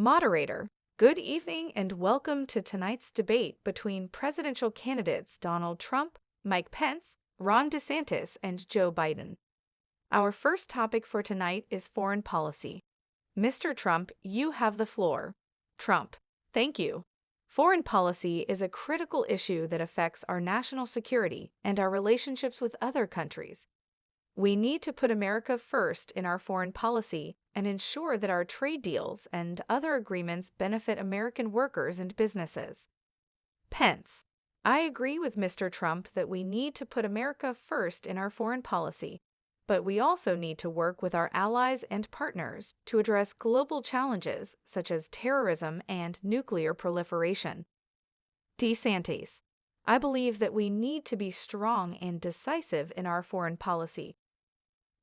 Moderator, good evening and welcome to tonight's debate between presidential candidates Donald Trump, Mike Pence, Ron DeSantis, and Joe Biden. Our first topic for tonight is foreign policy. Mr. Trump, you have the floor. Trump, thank you. Foreign policy is a critical issue that affects our national security and our relationships with other countries. We need to put America first in our foreign policy and ensure that our trade deals and other agreements benefit American workers and businesses. Pence, I agree with Mr. Trump that we need to put America first in our foreign policy, but we also need to work with our allies and partners to address global challenges such as terrorism and nuclear proliferation. DeSantis, I believe that we need to be strong and decisive in our foreign policy.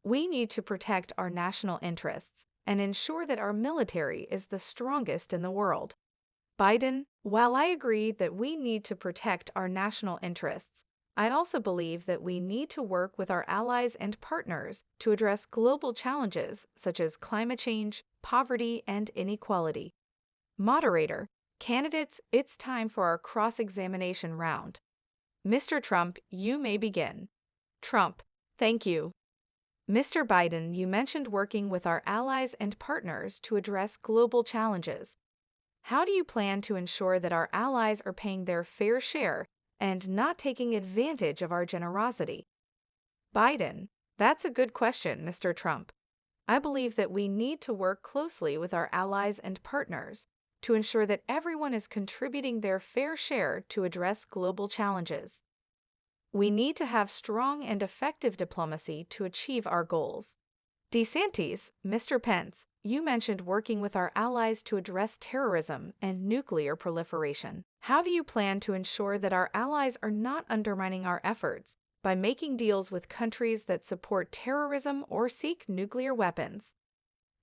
We need to protect our national interests and ensure that our military is the strongest in the world. Biden, while I agree that we need to protect our national interests, I also believe that we need to work with our allies and partners to address global challenges such as climate change, poverty, and inequality. Moderator, candidates, it's time for our cross-examination round. Mr. Trump, you may begin. Trump, thank you. Mr. Biden, you mentioned working with our allies and partners to address global challenges. How do you plan to ensure that our allies are paying their fair share and not taking advantage of our generosity? Biden, that's a good question, Mr. Trump. I believe that we need to work closely with our allies and partners to ensure that everyone is contributing their fair share to address global challenges. We need to have strong and effective diplomacy to achieve our goals. DeSantis, Mr. Pence, you mentioned working with our allies to address terrorism and nuclear proliferation. How do you plan to ensure that our allies are not undermining our efforts by making deals with countries that support terrorism or seek nuclear weapons?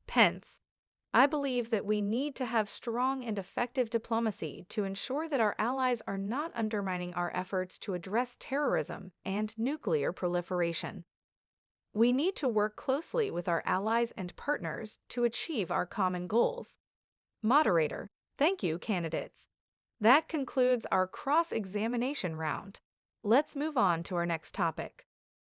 Pence, I believe that we need to have strong and effective diplomacy to ensure that our allies are not undermining our efforts to address terrorism and nuclear proliferation. We need to work closely with our allies and partners to achieve our common goals. Moderator, thank you, candidates. That concludes our cross-examination round. Let's move on to our next topic.